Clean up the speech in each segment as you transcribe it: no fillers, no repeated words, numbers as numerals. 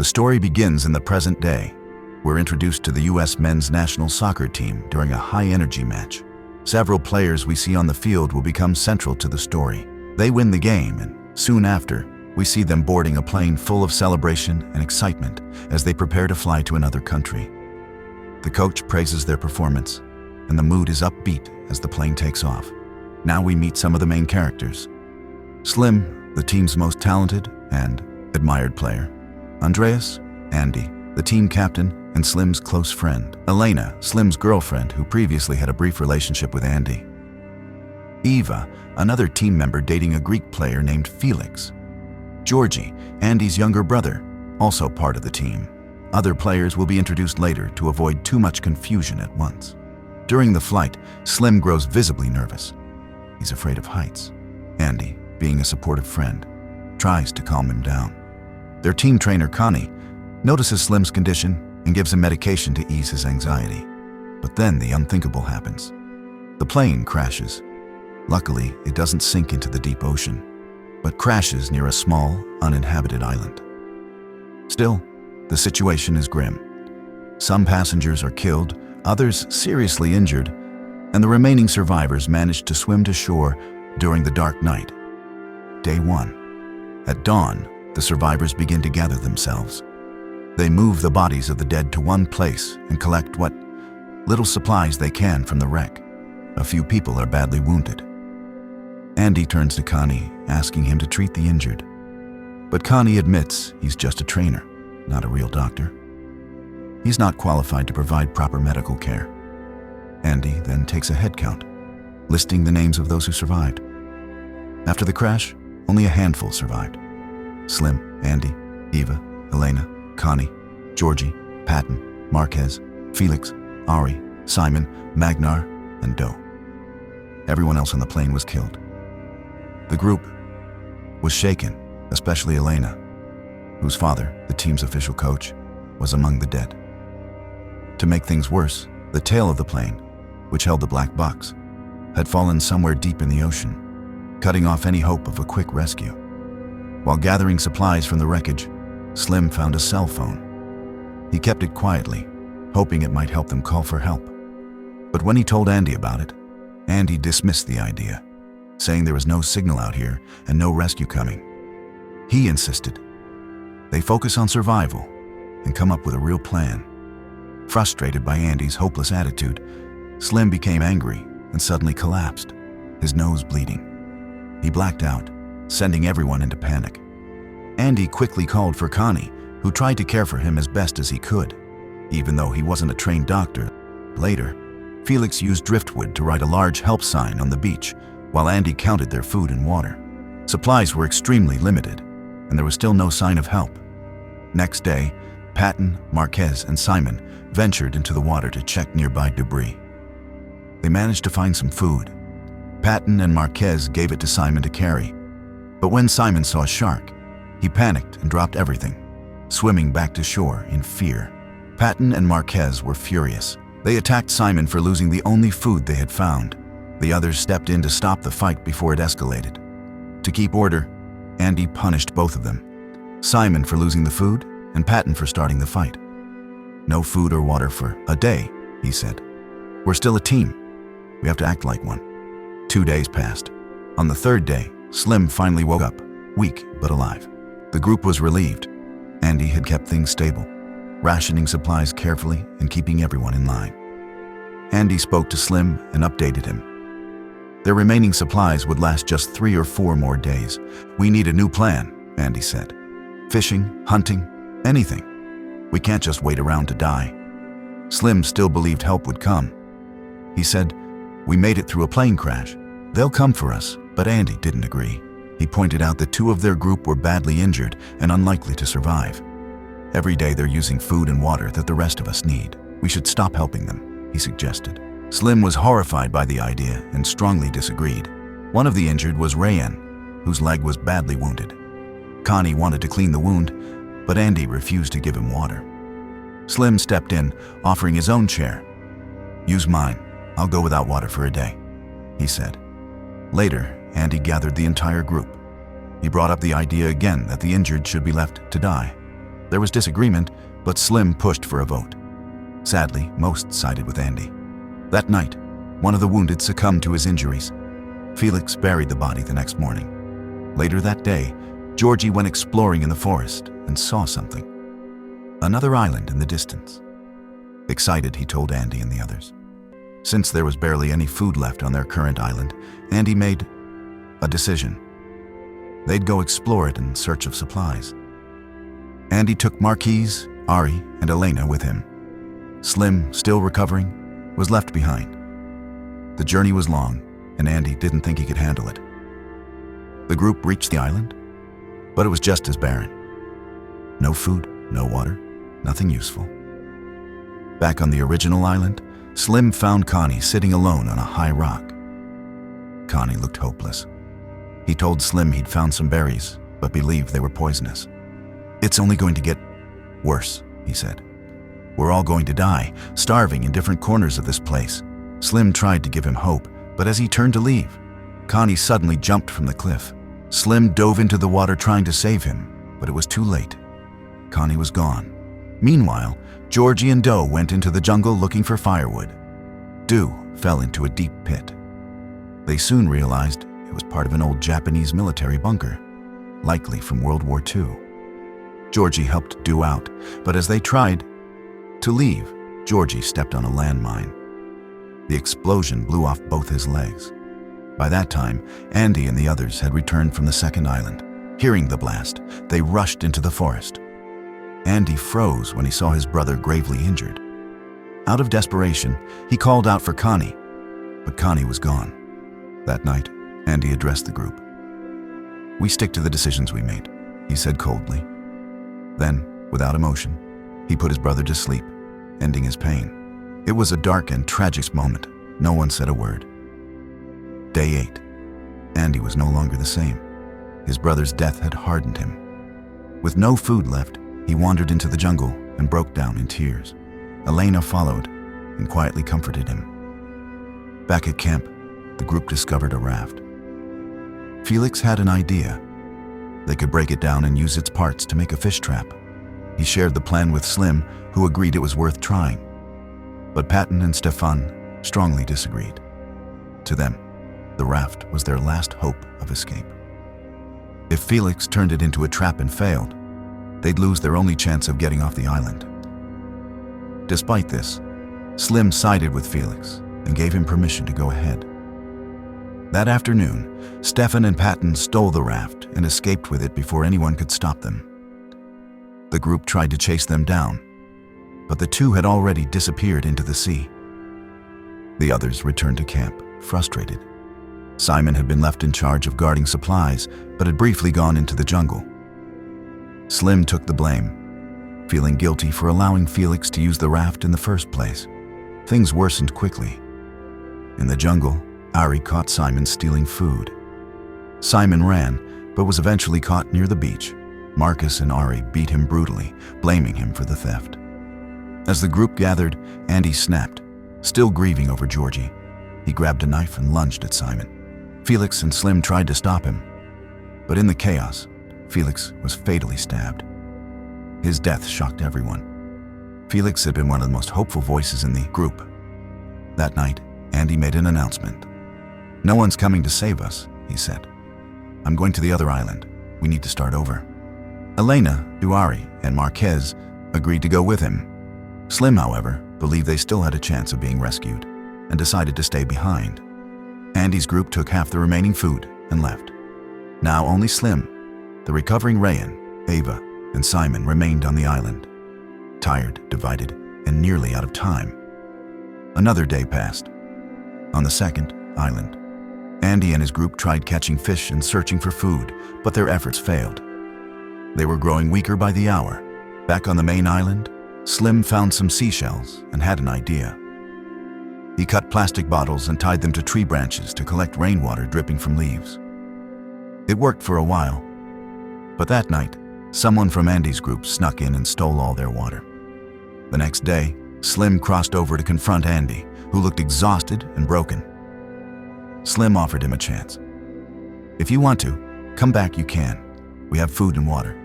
The story begins in the present day. We're introduced to the U.S. men's national soccer team during a high-energy match. Several players we see on the field will become central to the story. They win the game, and soon after, we see them boarding a plane full of celebration and excitement as they prepare to fly to another country. The coach praises their performance, and the mood is upbeat as the plane takes off. Now we meet some of the main characters. Slim, the team's most talented and admired player. Andreas, Andy, the team captain and Slim's close friend. Elena, Slim's girlfriend who previously had a brief relationship with Andy. Eva, another team member dating a Greek player named Felix. Georgie, Andy's younger brother, also part of the team. Other players will be introduced later to avoid too much confusion at once. During the flight, Slim grows visibly nervous. He's afraid of heights. Andy, being a supportive friend, tries to calm him down. Their team trainer, Connie, notices Slim's condition and gives him medication to ease his anxiety. But then the unthinkable happens. The plane crashes. Luckily, it doesn't sink into the deep ocean, but crashes near a small, uninhabited island. Still, the situation is grim. Some passengers are killed, others seriously injured, and the remaining survivors manage to swim to shore during the dark night. Day 1. At dawn, the survivors begin to gather themselves. They move the bodies of the dead to one place and collect what little supplies they can from the wreck. A few people are badly wounded. Andy turns to Connie, asking him to treat the injured. But Connie admits he's just a trainer, not a real doctor. He's not qualified to provide proper medical care. Andy then takes a head count, listing the names of those who survived. After the crash, only a handful survived. Slim, Andy, Eva, Elena, Connie, Georgie, Patton, Marquez, Felix, Ari, Simon, Magnar, and Doe. Everyone else on the plane was killed. The group was shaken, especially Elena, whose father, the team's official coach, was among the dead. To make things worse, the tail of the plane, which held the black box, had fallen somewhere deep in the ocean, cutting off any hope of a quick rescue. While gathering supplies from the wreckage, Slim found a cell phone. He kept it quietly, hoping it might help them call for help. But when he told Andy about it, Andy dismissed the idea, saying there was no signal out here and no rescue coming. He insisted they focus on survival and come up with a real plan. Frustrated by Andy's hopeless attitude, Slim became angry and suddenly collapsed, his nose bleeding. He blacked out, sending everyone into panic. Andy quickly called for Connie, who tried to care for him as best as he could, even though he wasn't a trained doctor. Later, Felix used driftwood to write a large help sign on the beach, while Andy counted their food and water. Supplies were extremely limited, and there was still no sign of help. Next day, Patton, Marquez, and Simon ventured into the water to check nearby debris. They managed to find some food. Patton and Marquez gave it to Simon to carry, but when Simon saw a shark, he panicked and dropped everything, swimming back to shore in fear. Patton and Marquez were furious. They attacked Simon for losing the only food they had found. The others stepped in to stop the fight before it escalated. To keep order, Andy punished both of them, Simon for losing the food and Patton for starting the fight. "No food or water for a day," he said. "We're still a team. We have to act like one." 2 days passed. On the 3rd day, Slim finally woke up, weak but alive. The group was relieved. Andy had kept things stable, rationing supplies carefully and keeping everyone in line. Andy spoke to Slim and updated him. Their remaining supplies would last just 3 or 4 more days. "We need a new plan," Andy said. "Fishing, hunting, anything. We can't just wait around to die." Slim still believed help would come. He said, "We made it through a plane crash. They'll come for us," but Andy didn't agree. He pointed out that 2 of their group were badly injured and unlikely to survive. "Every day they're using food and water that the rest of us need. We should stop helping them," he suggested. Slim was horrified by the idea and strongly disagreed. One of the injured was Rayan, whose leg was badly wounded. Connie wanted to clean the wound, but Andy refused to give him water. Slim stepped in, offering his own chair. "Use mine. I'll go without water for a day," he said. Later, Andy gathered the entire group. He brought up the idea again that the injured should be left to die. There was disagreement, but Slim pushed for a vote. Sadly, most sided with Andy. That night, one of the wounded succumbed to his injuries. Felix buried the body the next morning. Later that day, Georgie went exploring in the forest and saw something. Another island in the distance. Excited, he told Andy and the others. Since there was barely any food left on their current island, Andy made a decision. They'd go explore it in search of supplies. Andy took Marquise, Ari, and Elena with him. Slim, still recovering, was left behind. The journey was long, and Andy didn't think he could handle it. The group reached the island, but it was just as barren. No food, no water, nothing useful. Back on the original island, Slim found Connie sitting alone on a high rock. Connie looked hopeless. He told Slim he'd found some berries, but believed they were poisonous. "It's only going to get worse," he said. "We're all going to die, starving in different corners of this place." Slim tried to give him hope, but as he turned to leave, Connie suddenly jumped from the cliff. Slim dove into the water trying to save him, but it was too late. Connie was gone. Meanwhile, Georgie and Doe went into the jungle looking for firewood. Doe fell into a deep pit. They soon realized it was part of an old Japanese military bunker, likely from World War II. Georgie helped Doe out, but as they tried to leave, Georgie stepped on a landmine. The explosion blew off both his legs. By that time, Andy and the others had returned from the second island. Hearing the blast, they rushed into the forest. Andy froze when he saw his brother gravely injured. Out of desperation, he called out for Connie, but Connie was gone. That night, Andy addressed the group. "We stick to the decisions we made," he said coldly. Then, without emotion, he put his brother to sleep, ending his pain. It was a dark and tragic moment. No one said a word. Day 8. Andy was no longer the same. His brother's death had hardened him. With no food left, he wandered into the jungle and broke down in tears. Elena followed and quietly comforted him. Back at camp, the group discovered a raft. Felix had an idea. They could break it down and use its parts to make a fish trap. He shared the plan with Slim, who agreed it was worth trying. But Patton and Stefan strongly disagreed. To them, the raft was their last hope of escape. If Felix turned it into a trap and failed, they'd lose their only chance of getting off the island. Despite this, Slim sided with Felix and gave him permission to go ahead. That afternoon, Stefan and Patton stole the raft and escaped with it before anyone could stop them. The group tried to chase them down, but the two had already disappeared into the sea. The others returned to camp, frustrated. Simon had been left in charge of guarding supplies, but had briefly gone into the jungle. Slim took the blame, feeling guilty for allowing Felix to use the raft in the first place. Things worsened quickly. In the jungle, Ari caught Simon stealing food. Simon ran, but was eventually caught near the beach. Marcus and Ari beat him brutally, blaming him for the theft. As the group gathered, Andy snapped, still grieving over Georgie. He grabbed a knife and lunged at Simon. Felix and Slim tried to stop him, but in the chaos, Felix was fatally stabbed. His death shocked everyone. Felix had been one of the most hopeful voices in the group. That night, Andy made an announcement. "No one's coming to save us," he said. "I'm going to the other island. We need to start over." Elena, Duari, and Marquez agreed to go with him. Slim, however, believed they still had a chance of being rescued and decided to stay behind. Andy's group took half the remaining food and left. Now only Slim, the recovering Rayan, Ava, and Simon remained on the island, tired, divided, and nearly out of time. Another day passed. On the second island, Andy and his group tried catching fish and searching for food, but their efforts failed. They were growing weaker by the hour. Back on the main island, Slim found some seashells and had an idea. He cut plastic bottles and tied them to tree branches to collect rainwater dripping from leaves. It worked for a while, but that night, someone from Andy's group snuck in and stole all their water. The next day, Slim crossed over to confront Andy, who looked exhausted and broken. Slim offered him a chance. "If you want to, come back you can. We have food and water."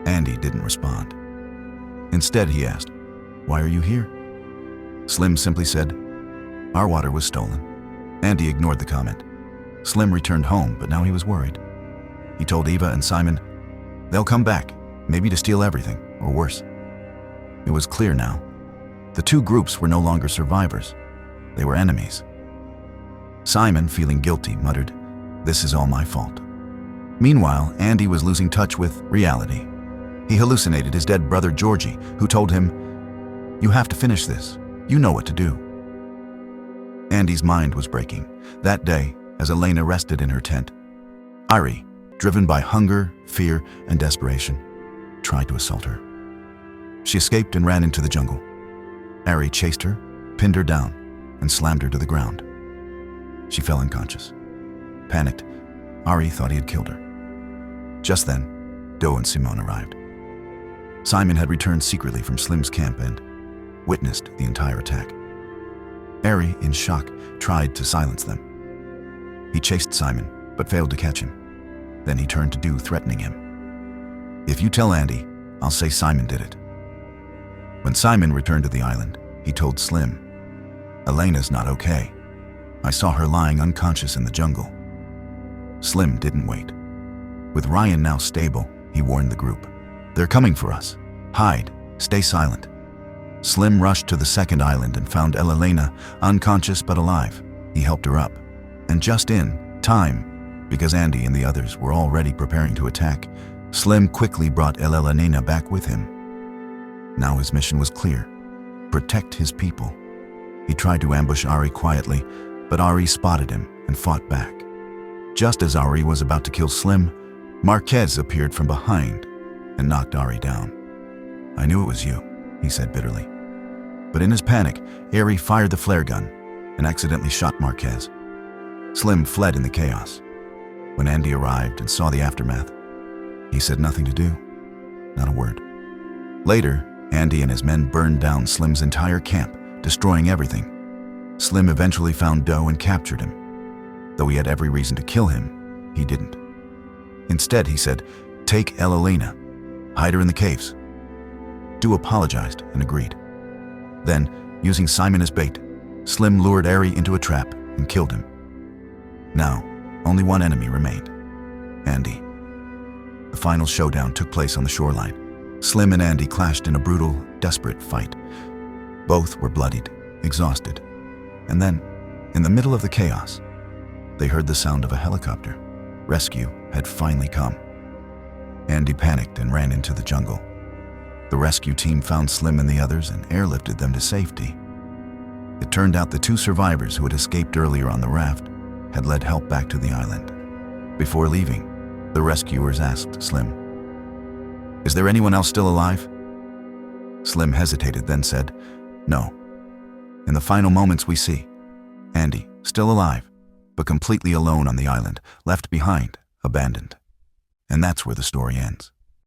Andy didn't respond. Instead, he asked, "Why are you here?" Slim simply said, "Our water was stolen." Andy ignored the comment. Slim returned home, but now he was worried. He told Eva and Simon, "They'll come back, maybe to steal everything, or worse." It was clear now. The two groups were no longer survivors. They were enemies. Simon, feeling guilty, muttered, "This is all my fault." Meanwhile, Andy was losing touch with reality. He hallucinated his dead brother Georgie, who told him, "You have to finish this. You know what to do." Andy's mind was breaking. That day, as Elena rested in her tent, Ari, driven by hunger, fear, and desperation, tried to assault her. She escaped and ran into the jungle. Ari chased her, pinned her down, and slammed her to the ground. She fell unconscious. Panicked, Ari thought he had killed her. Just then, Doe and Simone arrived. Simon had returned secretly from Slim's camp and witnessed the entire attack. Ari, in shock, tried to silence them. He chased Simon, but failed to catch him. Then he turned to Doe, threatening him. "If you tell Andy, I'll say Simon did it." When Simon returned to the island, he told Slim, "Elena's not okay. I saw her lying unconscious in the jungle." Slim didn't wait. With Ryan now stable, he warned the group, "They're coming for us. Hide, stay silent." Slim rushed to the second island and found Elena unconscious but alive. He helped her up, and just in time, because Andy and the others were already preparing to attack, Slim quickly brought Elena back with him. Now his mission was clear: protect his people. He tried to ambush Ari quietly, but Ari spotted him and fought back. Just as Ari was about to kill Slim, Marquez appeared from behind and knocked Ari down. "I knew it was you," he said bitterly. But in his panic, Ari fired the flare gun and accidentally shot Marquez. Slim fled in the chaos. When Andy arrived and saw the aftermath, he said nothing to do, not a word. Later, Andy and his men burned down Slim's entire camp, destroying everything. Slim eventually found Doe and captured him. Though he had every reason to kill him, he didn't. Instead, he said, "Take Elena, hide her in the caves." Doe apologized and agreed. Then, using Simon as bait, Slim lured Ari into a trap and killed him. Now, only one enemy remained: Andy. The final showdown took place on the shoreline. Slim and Andy clashed in a brutal, desperate fight. Both were bloodied, exhausted. And then, in the middle of the chaos, they heard the sound of a helicopter. Rescue had finally come. Andy panicked and ran into the jungle. The rescue team found Slim and the others and airlifted them to safety. It turned out the two survivors who had escaped earlier on the raft had led help back to the island. Before leaving, the rescuers asked Slim, "Is there anyone else still alive?" Slim hesitated, then said, "No." In the final moments we see Andy, still alive, but completely alone on the island, left behind, abandoned. And that's where the story ends.